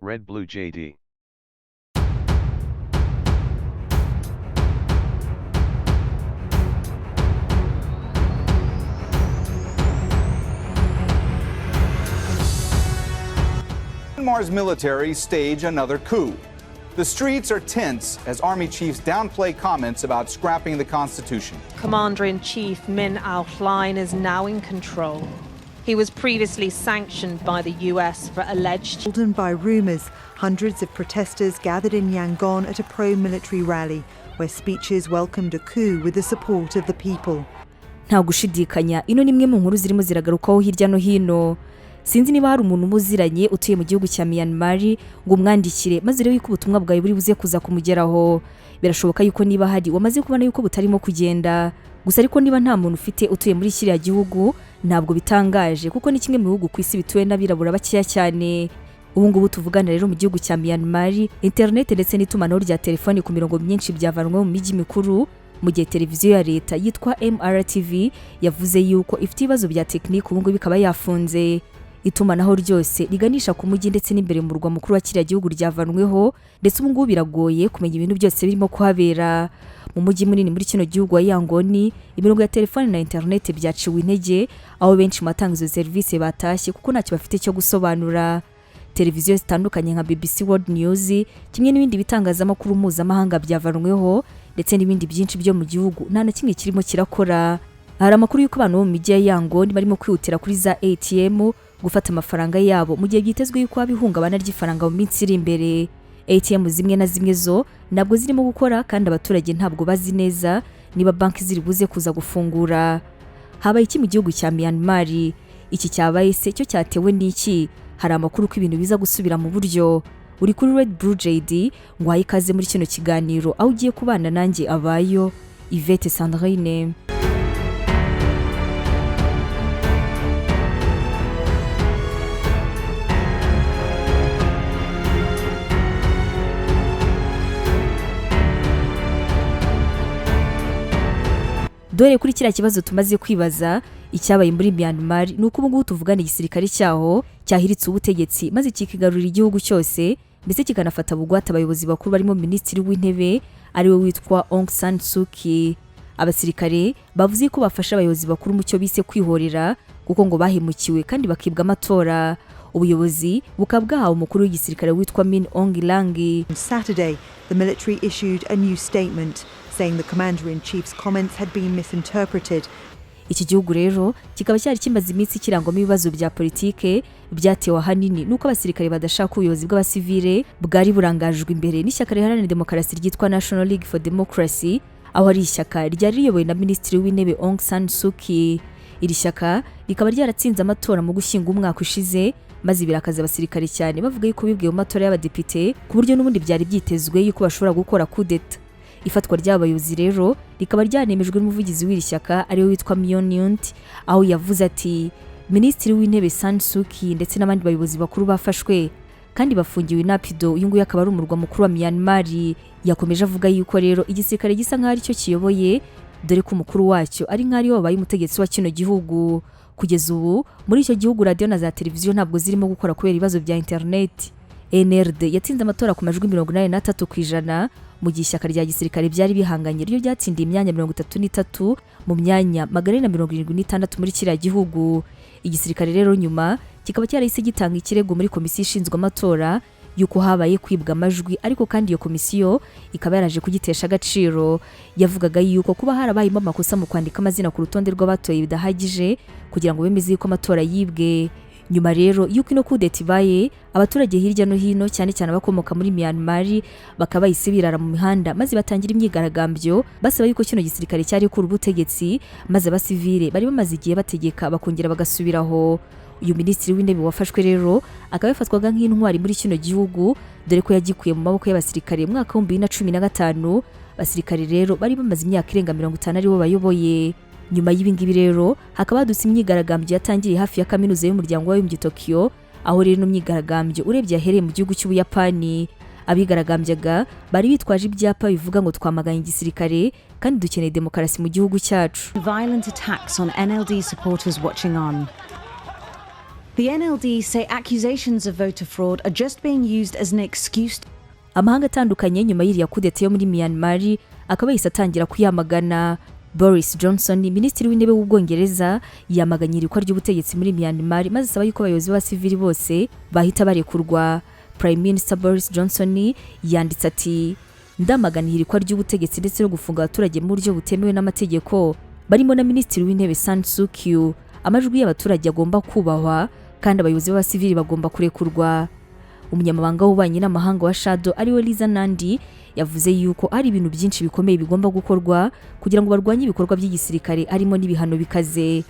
Red Blue JD. Myanmar's military stage another coup. The streets are tense as army chiefs downplay comments about scrapping the constitution. Commander-in-Chief Min Aung Hlaing is now in control. He was previously sanctioned by the US for alleged... Emboldened by rumours, hundreds of protesters gathered in Yangon at a pro-military rally, where speeches welcomed a coup with the support of the people. Nta gushidikanya ino nimwe mu nkuru zirimo ziragarukaho hirya no hino. Sinzi niba hari umuntu umuziranye utuye mu gihugu cya Myanmar ngo umwandikire maze rero yuko ubutumwa bwawe buri buze kuza kumugeraho. Birashoboka yuko niba hari wamaze kubona yuko butarimo kugenda. Gusa ariko niba nta muntu ufite utuye muri kiriya gihugu ntabwo bitangaje kuko ni kimwe mu bihugu ku isi bituwe n'abirabura bakeya cyane. Ubu ngubu tuvugana rero mu gihugu cya Myanmar, internet ndetse n'itumanaho rya telefoni ku mirongo myinshi byavanwe mu mijyi mikuru, mu gihe televiziyo ya leta yitwa MRTV yavuze yuko ifite ibibazo bya tekinike ubu ngubu bikaba yafunze. Itumanaho ryose riganisha ku mujyi ndetse n'imbere mu murwa mukuru wa kiriya gihugu ryavanweho, ndetse ubu ngubu biragoye kumenya ibintu byose birimo kuhabera. Mu mujyi munini muri kino gihugu wa Yangon, imirongo ya telefone na internet byaciwe intege, aho benshi mu batanga izo serivisi batashye kuko ntacyo bafite cyo gusobanura. Televiziyo zitandukanye nka BBC World News kimwe n'ibindi bitangazamakuru mpuzamahanga byavanweho, ndetse n'ibindi byinshi byo mu gihugu nta na kimwe kirimo kirakora. Hari amakuru y'uko abantu bo mu mijyi ya Yangon barimo kwihutira kuri za ATM gufata amafaranga yabo mu gihe byitezwe yuko abihungabana ry'ifaranga mu minsi iri imbere. ATM zimwe na zimwe zo ntabwo zirimo gukora kandi abaturage ntabwo bazi neza niba banki ziri buze kuza gufungura. Habaye iki mu gihugu cya Myanmar? Iki cyabaye se cyo cyatewe n'iki? Hari amakuru ko ibintu biza gusubira mu buryo. Uri kuri Red Blue JD ngo ayikaze muri kino kiganiro aho ugiye kubana nanjye abayo Yvette Sandrine. Dore kuri kiriya kibazo tumaze kwibaza, icyabaye muri Myanmar nuko ubu ngubu tuvugana igisirikare cyaho cyahiritse ubutegetsi maze kikigarurira igihugu cyose, ndetse kikanafata bugwate abayobozi bakuru barimo minisitiri w'intebe ariwe witwa Aung San Suu Kyi. Abasirikare bavuze ko bafasha abayobozi bakuru mu cyo bise kwihorera kuko ngo bahemukiwe kandi bakibwa amatora. Ubuyobozi bukabwahawe umukuru w'igisirikare witwa Min Aung Hlaing. On Saturday, the military issued a new statement saying the commander-in-chief's comments had been misinterpreted. Iki gihugu rero kikaba cyari kimaze iminsi kirangwamo ibibazo bya politike byatewe ahanini nuko abasirikare badashaka ubuyobozi bw'abasivile bwari burangajwe imbere n'ishyaka riharanira demokarasi ryitwa National League for Democracy, aho ari ishyaka ryari riyobowe na minisitiri w'intebe Aung San Suu Kyi. Iri shyaka rikaba ryaratsinze amatora mu gushyinga umwaka ushize, maze birakaza abasirikare cyane bavuga yuko bibwiye mu matora y'abadepite ku buryo n'ubundi byari byitezwe yuko bashobora gukora kudeta. Ifatwa ry'abayobozi rero rikaba ryanemejwe n'umuvugizi w'iri shyaka ariwe witwa Myön Nyunt, aho yavuze ati minisitiri w'intebe San Suu Kyi ndetse n'abandi bayobozi bakuru bafashwe kandi bafungiwe Naypyidaw. Uyu nguyu akaba ari umurwa mukuru wa Myanmar. Yakomeje avuga yuko rero igisirikare gisa nk'aho aricyo kiyoboye, dore ko umukuru wacyo ari nk'ari wabaye umutegetsi wa kino gihugu. Kugeza ubu muri icyo gihugu radio na za televiziyo ntabwo zirimo gukora kubera ibibazo bya internet. NRD yatsinze amatora ku majwi 83% mu gihe ishyaka rya gisirikare byari bihanganye ryo ryatsindiye imyanya 33 mu myanya 476 muri kiriya gihugu. Igisirikare rero nyuma kikaba cyarahise gitanga ikirego muri komisiyo ishinzwe amatora yuko habaye kwibwa amajwi, ariko kandi iyo komisiyo ikaba yaraje kugitesha agaciro. Yavugaga yuko kuba harabayemo amakosa mu kwandika amazina ku rutonde rw'abatoye bidahagije kugira ngo bemeze yuko amatora yibwe. Nyuma rero yuko ino kudeta ibaye, abaturage hirya no hino cyane cyane abakomoka muri Myanmar bakaba isibirara mu mihanda maze batangira imyigaragambyo basaba yuko kino gisirikare cyari kuri ubutegetsi, maze abasivile bari bamaze igihe bategeka bakongera bagasubiraho. Uyu minisitiri w'intebe wafashwe rero akaba yafatwaga nk'intwari muri kino gihugu, dore ko yagikuye mu maboko y'abasirikare mu mwaka wa 2015. Abasirikare rero bari bamaze imyaka irenga 50 aribo bayoboye. Nyuma y'ibingibi rero hakaba hadutse imyigaragambyo yatangiriye hafi ya kaminuza y'umuryango w'abibumbye Tokyo, aho rero no myigaragambyo urebye yahereye mu gihugu cy'Ubuyapani. Abigaragambyaga bari bitwaje ibyapa bivuga ngo twamaganye igisirikare kandi dukeneye demokarasi mu gihugu cyacu. Violent attacks on NLD supporters watching on. The NLD say accusations of voter fraud are just being used as an excuse. Amahanga atandukanye nyuma y'iriya kudeta yo muri Myanmar akaba yahise atangira kuyamagana. Boris Johnson, minisitiri w'intebe w'Ubwongereza, yamaganye irikwa ry'ubutegetsi muri Myanmar maze asaba yuko abayobozi b'abasivili bose bahita barekurwa. Prime Minister Boris Johnson yanditse ati, ndamagana irikwa ry'ubutegetsi ndetse no gufunga abaturage mu buryo butemewe n'amategeko, barimo na minisitiri w'intebe San Suu Kyi. Amajwi y'abaturage agomba kubahwa kandi abayobozi b'abasivili bagomba kurekurwa. Umunyamabanga w'ububanyi n'amahanga wa Shadow ariwe Liza Nandi yavuze yuko ari ibintu byinshi bikomeye bigomba gukorwa kugira ngo barwanye ibikorwa by'igisirikare arimo n'ibihano bikaze.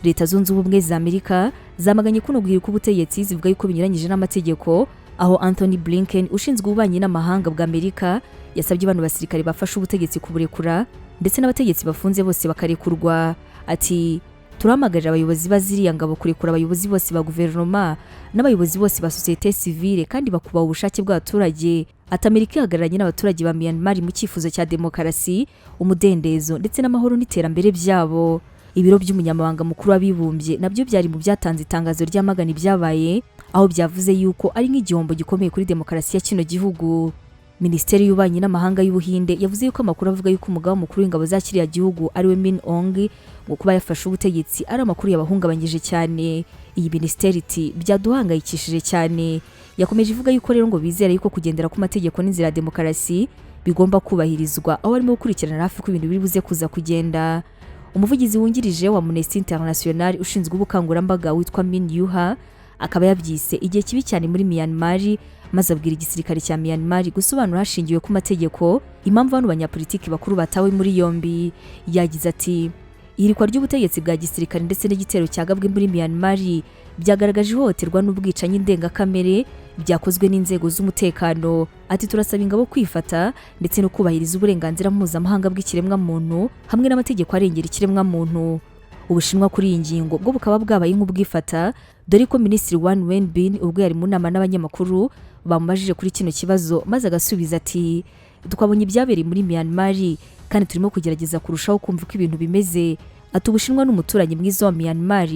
Leta zunze ubumwe za Amerika zamaganye kuno guhirika ubutegetsi zivuga yuko binyuranyije n'amategeko, aho Anthony Blinken ushinzwe ububanyi n'amahanga bwa Amerika yasabye abantu basirikare bafashe ubutegetsi kuburekura ndetse n'abategetsi bafunze bose bakarekurwa. Ati, turamagarira abayobozi baziriya ngabo kurekura abayobozi bose ba guverinoma n'abayobozi bose ba societe civile kandi bakubaha ubushake bw'abaturage. Ati, Amerika ihagararanye n'abaturage ba Myanmar mu cyifuzo cya demokarasi, umudendezo ndetse n'amahoro n'iterambere byabo. Ibiro by'umunyamabanga mukuru w'abibumbye nabyo byari mu byatanze itangazo ry'amagana ibyabaye, aho byavuze yuko ari nk'igihombo gikomeye kuri demokarasi ya kino gihugu. Minisiteri y'ububanyi n'amahanga y'Ubuhinde yavuze yuko amakuru avuga yuko umugaba mukuru w'ingabo za kiriya gihugu ariwe Min Aung ngo kuba yafashe ubutegetsi ari amakuru yabahungabanyije cyane. Iyi minisiteri iti, byaduhangayikishije cyane. Yakomeje ivuga yuko rero ngo bizera yuko kugendera ku mategeko n'inzira ya demokarasi bigomba kubahirizwa, aho arimo gukurikirana hafi ko ibintu biri buze kuza kugenda. Umuvugizi wungirije wa Amnesty International ushinzwe ubukangurambaga witwa Min Yuha akaba yabyise igihe kibi cyane muri Myanmar, maze abwira igisirikare cya Myanmar gusobanura hashingiwe ku mategeko impamvu abantu banyapolitiki bakuru batawe muri yombi. Yagize ati, irikwa ry'ubutegetsi bwa gisirikare ndetse n'igitero cyagabwe muri Myanmar byagaragaje ihohoterwa n'ubwicanyi ndengakamere byakozwe n'inzego z'umutekano. Ati, turasaba ingabo kwifata ndetse no kubahiriza uburenganzira mpuzamahanga bw'ikiremwa muntu hamwe n'amategeko arengera ikiremwa muntu. Ubushinwa kuri iyi ngingo bwo bukaba bwabaye nk'ubwifata, dore ko Minisitiri Wang Wenbin ubwo yari mu nama n'abanyamakuru bamubajije kuri kino kibazo maze agasubiza ati, twabonye ibyabereye muri Myanmar kandi turimo kugerageza kurushaho kumva uko ibintu bimeze. Ati, Ubushinwa n'umuturanyi mwiza wa Myanmar,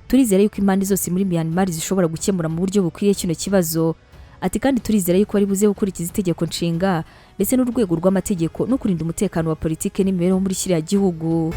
turizera yuko impande zose muri Myanmar zishobora gukemura mu buryo bukwiye kino kibazo. Ati, kandi turizera yuko bari buze gukurikiza itegeko nshinga ndetse n'urwego rw'amategeko no kurinda umutekano wa politike n'imibereho muri kiriya gihugu.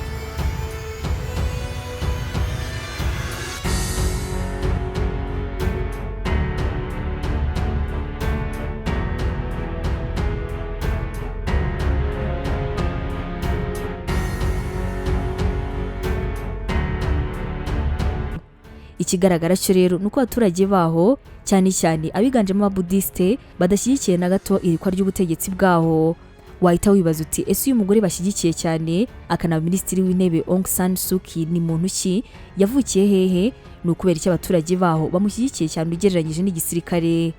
Ikigaragara cyo rero nuko abaturage baho cyane cyane abiganjemo ababudiste badashyigikiye na gato irikwa ry'ubutegetsi bwaho. Wahita wibaza uti, ese uyu mugore bashyigikiye cyane akanaba minisitiri w'intebe Aung San Suu Kyi ni muntu ki, yavukiye hehe? Ni ukubera iki abaturage baho bamushyigikiye cyane ugereranyije n'igisirikare?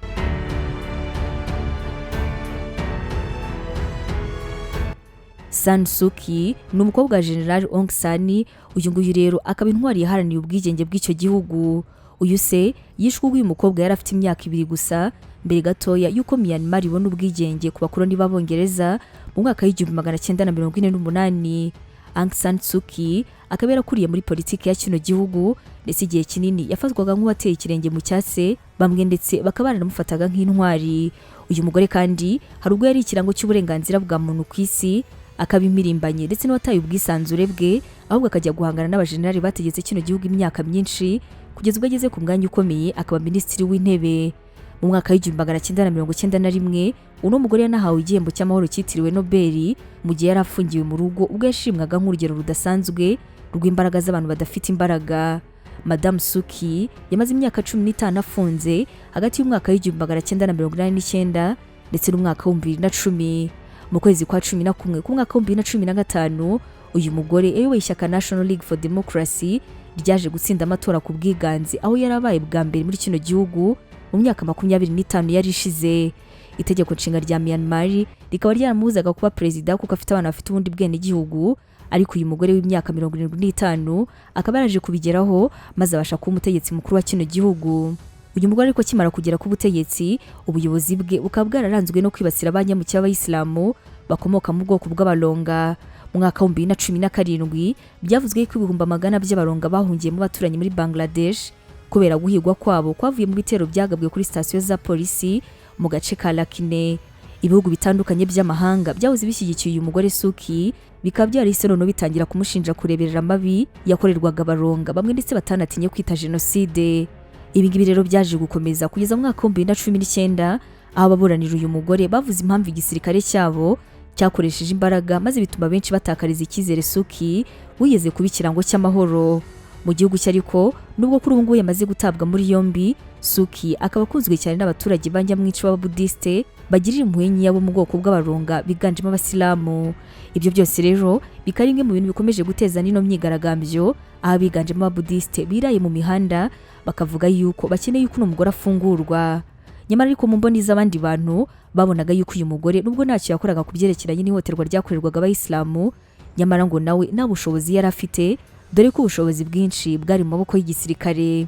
San Suu Kyi ni umukobwa wa General Aung San. Uyu nguyu rero akaba intwari yaharaniye ubwigenge bw'icyo gihugu. Uyu se yishwe ubwo uyu mukobwa yari afite imyaka 2 gusa mbere gatoya yuko Myanmar ibona ubwigenge ku bakoloni b'Abongereza mu mwaka w'1948. Aung San Suu Kyi akaba yarakuriye muri politiki ya kino gihugu ndetse igihe kinini yafatwaga nk'uwateye ikirenge mu cyase, bamwe ndetse bakaba baranamufataga nk'intwari. Uyu mugore kandi hari ubwo yari ikirango cy'uburenganzira bwa muntu ku isi, akaba imirimbanye ndetse n'uwataye ubwisanzure bwe, ahubwo akajya guhangana n'abajenerali bategetse kino gihugu imyaka myinshi kugeza ubwo ageze ku mwanya ukomeye akaba minisitiri w'intebe. Mu mwaka w'1991 uno mugore yanahawe igihembo cy'amahoro cyitiriwe Nobel mu gihe yari afungiwe mu rugo ubwo yashimwaga nk'urugero rudasanzwe rw'imbaraga z'abantu badafite imbaraga. Madame Suu Kyi yamaze imyaka 15 afunze hagati y'umwaka w'1989 ndetse n'umwaka w'2010. Mu kwezi kwa 11 ku mwaka w'2015 uyu mugore ayoboye ishyaka National League for Democracy ryaje gutsinda amatora ku bwiganze, aho yarabaye bwa mbere muri kino gihugu mu myaka 25 yari ishize. Itegeko nshinga rya Myanmar rikaba ryaramubuzaga kuba perezida kuko afite abana bafite ubundi bwene gihugu, ariko uyu mugore w'imyaka 75 akaba yaraje kubigeraho maze abasha kuba umutegetsi mukuru wa kino gihugu. Uyu mugore ariko kimara kugera ku butegetsi, ubuyobozi bwe bukaba bwararanzwe no kwibasira abanyamucyo b'Abayisilamu bakomoka mu bwoko bw'Abalonga. Mu mwaka wa 2017 byavuzwe ko ibihumbi amagana by'Abalonga bahungiye mu baturanyi muri Bangladesh kubera guhigwa kwabo kwavuye mu bitero byagabwe kuri sitasiyo za polisi mu gace ka Lakine. Ibihugu bitandukanye by'amahanga byahoze bishyigikiye uyu mugore Suki bikaba byarahise none bitangira kumushinja kureberera amabi yakorerwaga abaronga bamwe ndetse batanatinye kwita jenoside. Ibi ngibi rero byaje gukomeza kugeza mu mwaka wa 2019 aho ababuranira uyu mugore bavuze impamvu igisirikare cyabo cyakoresheje imbaraga maze bituma benshi batakariza icyizere Suki wigeze kuba ikirango cy'amahoro mu gihugu cye. Ariko nubwo kuri ubu ngubu yamaze gutabwa muri yombi, Suki akaba akunzwe cyane n'abaturage b'abanyamwinshi b'Ababudiste bagirira impuhwe nyabo mu bwoko bw'abaronga biganjemo abasilamu. Ibyo byose rero bikaba bimwe mu bintu bikomeje guteza n'ino myigaragambyo aho biganjemo Ababudiste biraye mu mihanda bakavuga yuko bakeneye yuko umugore afungurwa. Nyamara ariko mu mboni z'abandi bantu babonaga yuko uyu mugore nubwo ntacyo yakoraga ku byerekeranye n'ihohoterwa ryakorerwaga abayisilamu, nyamara ngo nawe nta bushobozi yari afite, dore ko ubushobozi bwinshi bwari mu maboko y'igisirikare.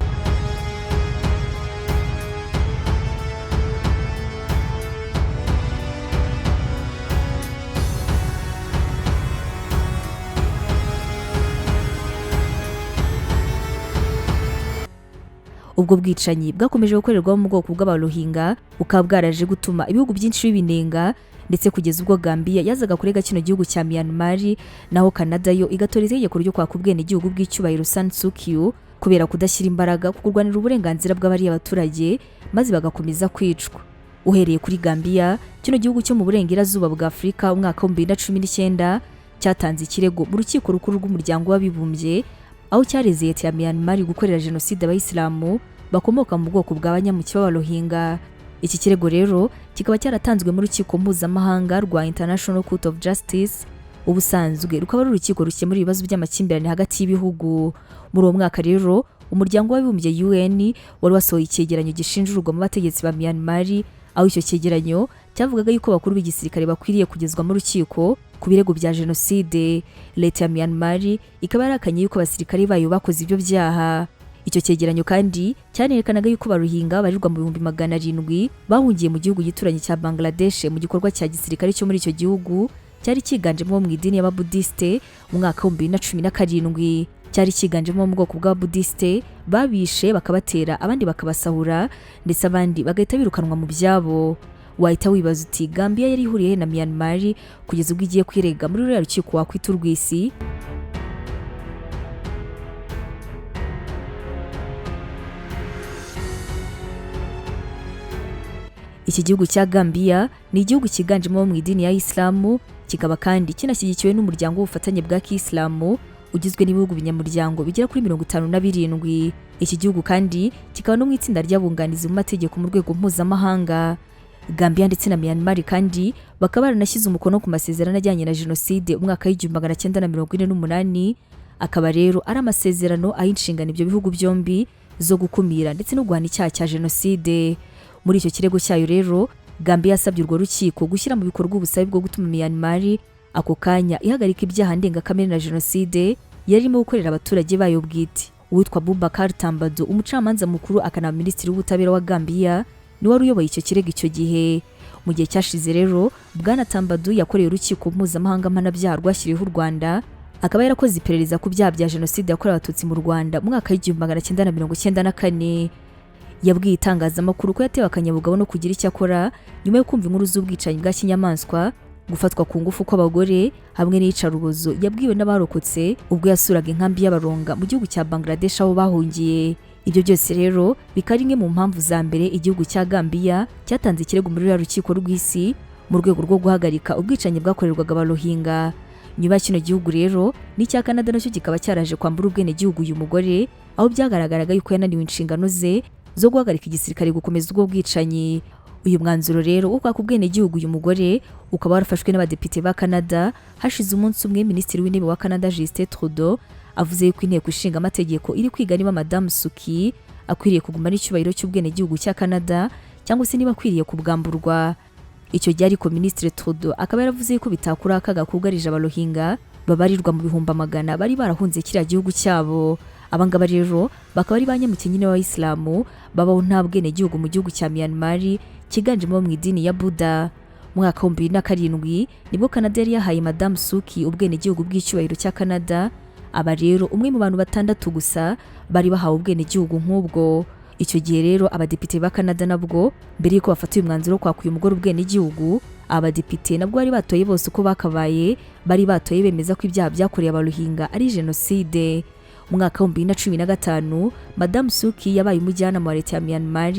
Ubwo bwicanyi bwakomeje gukorerwa mu bwoko bw'Abarohinga bukaba bwaraje gutuma ibihugu byinshi bibinenga, ndetse kugeza ubwo Gambia yazaga kurega kino gihugu cya Myanmar, naho Canada yo igatoreza itegeko ryo kwaka ubwenegihugu bw'icyubahiro San Suu Kyi kubera kudashyira imbaraga ku kurwanira uburenganzira bw'abari abaturage maze bagakomeza kwicwa. Uhereye kuri Gambia, kino gihugu cyo mu burengerazuba bwa Afurika umwaka wa 2019 cyatanze ikirego mu rukiko rukuru rw'umuryango w'abibumbye aho cyareze leta ya Myanmar gukorera jenoside abayisilamu bakomoka mu bwoko bw'abanyamuki b'Abarohinga. Iki kirego rero kikaba cyaratanzwe mu rukiko mpuzamahanga rwa International Court of Justice, ubusanzwe rukaba ari urukiko rukemura ibibazo by'amakimbirane hagati y'ibihugu. Muri uwo mwaka rero umuryango w'abibumbye UN wari wasohoye icyegeranyo gishinjurwa mu bategetsi ba Myanmar, aho icyo cyegeranyo cyavugaga yuko bakuru b'igisirikare bakwiriye kugezwa mu rukiko ku birego bya jenoside. Leta ya Myanmar ikaba yarakanye yuko abasirikare bayo bakoze ibyo byaha. Icyo cyegeranyo kandi cyanerekanaga yuko Abarohinga barirwa mu 700 bahungiye mu gihugu gituranye cya Bangladesh mu gikorwa cya gisirikare cyo muri icyo gihugu cyari cyiganjemo mu idini y'Ababudiste mu mwaka wa 2017. Cyari cyiganjemo mu bwoko bw'Ababudiste babishe bakabatera abandi bakabasahura ndetse abandi bagahita birukanwa mu byabo. Wahita wibaza uti Gambia yari ihuriye na Myanmar kugeza ubwo igiye kwirega muri ruriya rukiko wakwita urw'isi? Iki gihugu cya Gambia ni igihugu cyiganjemo mu idini ya Islamu, kikaba kandi kinashyigikiwe n'umuryango w'ubufatanye bwa Kiislamu ugizwe n'ibihugu binyamuryango bigera kuri 57. Iki gihugu kandi kikaba no mu itsinda ry'abunganizi mu mategeko mu rwego mpuzamahanga. Gambia ndetse na Myanmar kandi bakaba baranashyize umukono ku masezerano ajyanye na jenoside umwaka wa 1948, akaba rero ari amasezerano ayinshingana ibyo bihugu byombi zo gukumira ndetse no guhana icyaha cya jenoside. Muri icyo kirego cyayo rero Gambia yasabye urwo rukiko gushyira mu bikorwa ubusabe bwo gutuma Myanmar ako kanya ihagarika ibyaha ndengakamere na jenoside yarimo gukorera abaturage bayo bwite. Uwitwa Boubacar Tambadou, umucamanza mukuru akanaba minisitiri w'ubutabera wa Gambia, ni wari uyoboye icyo kirego icyo gihe. Mu gihe cyashize rero Bwana Tambadou yakoreye urukiko mpuzamahanga mpanabyaha rwashyiriweho u Rwanda, akaba yarakoze iperereza ku byaha bya jenoside yakorewe abatutsi mu Rwanda mu mwaka wa 1994. Yabwiye itangazamakuru ko yatewe akanyabugabo no kugira icyo akora nyuma yo kumva inkuru z'ubwicanyi bwa kinyamaswa, gufatwa ku ngufu kw'abagore hamwe n'iyicarubozo yabwiwe n'abarokotse ubwo yasuraga inkambi y'Abaronga mu gihugu cya Bangladesh aho bahungiye. Ibyo byose rero bikaba rimwe mu mpamvu za mbere igihugu cya Gambia cyatanze ikirego muri rukiko rw'isi mu rwego rwo guhagarika ubwicanyi bwakorerwaga Abarohinga. Nyuma kino gihugu rero n'icya Canada nacyo kikaba cyaraje kwambura ubwenegihugu uyu mugore, aho byagaragaraga yuko yananiwe inshingano ze zo guhagarika igisirikare gukomeza ubwo bwicanyi. Uyu mwanzuro rero wo kwaka ubwenegihugu uyu mugore ukaba warafashwe n'abadepite ba Canada hashize umunsi umwe. Minisitiri w'intebe wa Canada Justin Trudeau avuze ko inteko ishinga amategeko iri kwiga niba Madame Suki akwiriye kuguma n'icyubahiro cy'ubwenegihugu cya Canada cyangwa se niba akwiriye kubwamburwa. Icyo gihe ariko Minisitiri Trudeau akaba yaravuze ko bitakura akaga kugarije Abarohinga babarirwa mu bihumbi magana bari barahunze kiriya gihugu cyabo. Abangaba rero bakaba ari banyamukenyi n'Abayisilamu babaho nta bwenegihugu mu gihugu cya Myanmar kiganjemo mu idini ya Buddha. Mu mwaka wa 2007 nibwo Canada yari yahaye Madame Suki ubwenegihugu bw'icyubahiro cya Canada, aba rero umwe mu bantu 6 gusa bari bahawe ubwenegihugu nk'ubwo. Icyo gihe rero abadepite ba Canada nabwo mbere yuko bafata uyu mwanzuro kwa kuyu mugore ubwenegihugu, abadepite nabwo bari batoye bose uko bakabaye, bari batoye bemeza ko ibyaha byakorewe abaruhinga ari jenoside. Mu mwaka wa 2015 Madame Suki yabaye umujyanama wa leta ya Myanmar,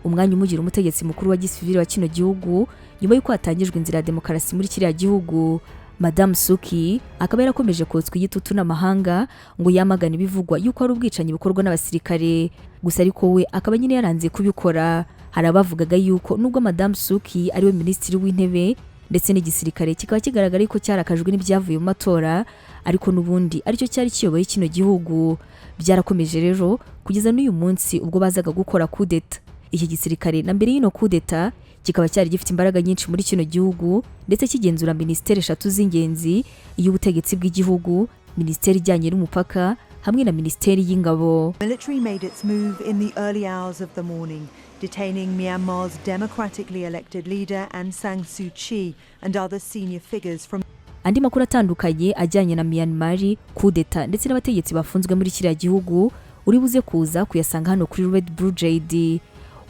umwanya umugira umutegetsi mukuru wa gisivili wa kino gihugu nyuma y'uko hatangijwe inzira ya demokarasi muri kiriya gihugu. Madame Suki akaba yarakomeje kotswa igitutu n'amahanga ngo yamagana ibivugwa yuko ari ubwicanyi bukorwa n'abasirikare, gusa ariko we akaba nyine yaranze kubikora. Hari abavugaga yuko nubwo Madame Suki ari we minisitiri w'intebe ndetse n'igisirikare kikaba kigaragara ko cyarakajwe n'ibyavuye mu matora, ariko nubundi aricyo cyari kiyoboye kino gihugu. Byarakomeje rero kugeza n'uyu munsi ubwo bazaga gukora coup d'etat. Iki gisirikare na mbere y'ino coup d'etat kikaba cyari gifite imbaraga nyinshi muri kino gihugu ndetse kigenzura ministeri 3 z'ingenzi: iy'ubutegetsi bw'igihugu, ministeri ijyanye n'umupaka hamwe na ministeri y'ingabo. Military made its move in the early hours of the morning, detaining Myanmar's democratically elected leader Aung San Suu Kyi and other senior figures from. Andi makuru atandukanye ajyanye na Myanmar, coup d'etat ndetse n'abategetsi bafunzwe muri kiriya gihugu uri buze kuza kuyasanga hano kuri Red Blue JD.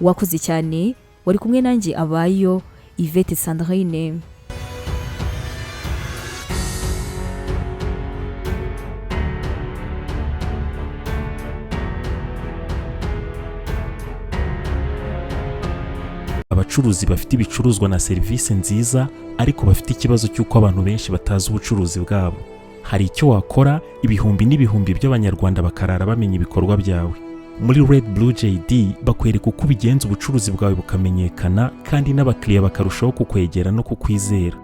Wakoze cyane, wari kumwe nanjye Abayo Yvette Sandrine. Abacuruzi bafite ibicuruzwa na serivisi nziza ariko bafite ikibazo cy'uko abantu benshi batazi ubucuruzi bwabo. Hari icyo wakora ibihumbi n'ibihumbi by'abanyarwanda bakarara bamenya ibikorwa byawe. Muri Red Blue JD bakwereka uko ubigenza ubucuruzi bwawe bukamenyekana kandi n'abakiriya bakarushaho kukwegera no kukwizera.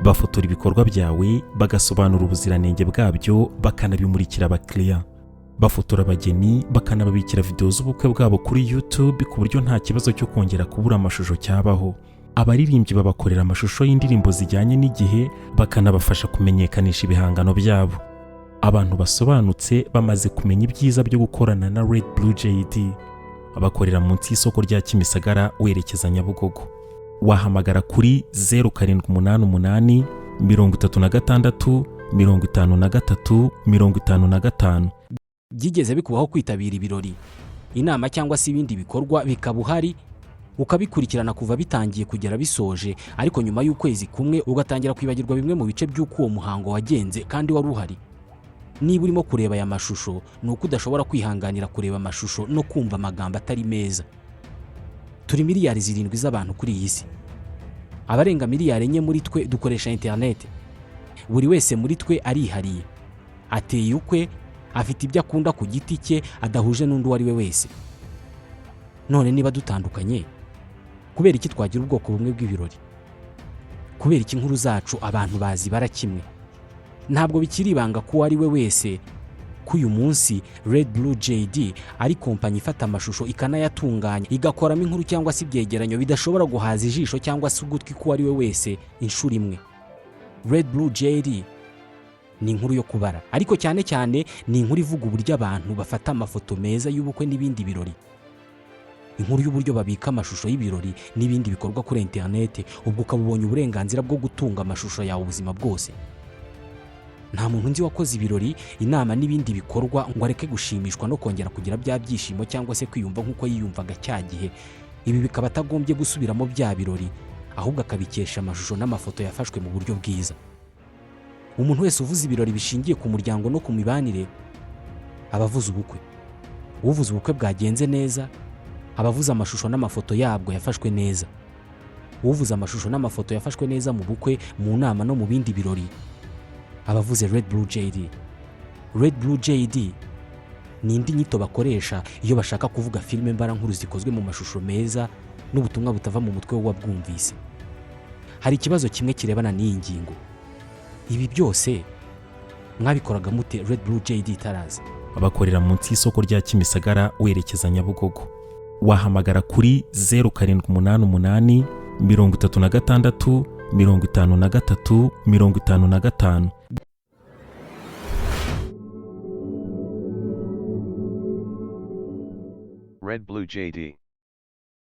Bafotora ibikorwa byawe, bagasobanura ubuziranenge bwabyo, bakanabimurikira abakiriya. Bafotora abageni, bakanababikira video z'ubukwe bwabo kuri YouTube ku buryo nta kibazo cyo kongera kubura amashusho cyabaho. Abaririmbyi babakorera amashusho y'indirimbo zijyanye n'igihe, bakanabafasha kumenyekanisha ibihangano byabo. Abantu basobanutse bamaze kumenya ibyiza byo gukorana na Red Blue JD. Abakorera munsi y'isoko rya Kimisagara werekeza Nyabugogo. Wahamagara kuri 0788 36 53 55. Byigeze bikubaho kwitabira ibirori, inama cyangwa se ibindi bikorwa bikaba uhari ukabikurikirana kuva bitangiye kugera bisoje, ariko nyuma y'ukwezi kumwe ugatangira kwibagirwa bimwe mu bice by'uko uwo muhango wagenze kandi wari uhari? Niba urimo kureba aya mashusho ni uko udashobora kwihanganira kureba amashusho no kumva amagambo atari meza. Turi miliyari 7 z'abantu kuri iyi si. Abarenga miliyari 4 muri twe dukoresha internet. Buri wese muri twe arihariye, ateye ukwe, afite ibyo akunda ku giti cye adahuje n'undi wari we wese. None niba dutandukanye, kubera iki twagira ubwoko bumwe bw'ibirori? Kubera iki inkuru zacu abantu bazi barakimwe? Ntabwo bikiri ibanga ko ari we wese ko uyu munsi Red Blue JD ari kompanyi ifata amashusho ikanayatunganya, igakoramo inkuru cyangwa se ibyegeranyo bidashobora guhaza ijisho cyangwa se ugutwi ko ari we wese inshuro imwe. Red Blue JD ni inkuru yo kubara, ariko cyane cyane ni inkuru ivuga uburyo abantu bafata amafoto meza y'ubukwe n'ibindi birori. Inkuru y'uburyo babika amashusho y'ibirori n'ibindi bikorwa kuri internet, ubwo ukabubonye uburenganzira bwo gutunga amashusho yawe ubuzima bwose. Nta muntu nzi wakoze ibirori, inama n'ibindi bikorwa ngo areke gushimishwa no kongera kugira bya byishimo cyangwa se kwiyumva nk'uko yiyumvaga cya gihe. Ibi bikaba atagombye gusubiramo bya birori, ahubwo akabikesha amashusho n'amafoto yafashwe mu buryo bwiza. Umuntu wese uvuze ibirori bishingiye ku muryango no ku mibanire abavuze ubukwe. Uvuze ubukwe bwagenze neza, abavuze amashusho n'amafoto yabwo yafashwe neza. Uvuze amashusho n'amafoto yafashwe neza mu bukwe, mu nama no mu bindi birori, abavuze Red Blue JD. Red Blue JD ni indi nyito bakoresha iyo bashaka kuvuga filime mbarankuru zikozwe mu mashusho meza n'ubutumwa butava mu mutwe w'uwabwumvise. Hari ikibazo kimwe kirebana n'iyi ngingo. Ibi byose mwabikoraga mute Red Blue JD itaraza? Abakorera munsi y'isoko rya Kimisagara werekeza Nyabugogo. Wahamagara kuri 0788 36 53 55. Red Blue JD.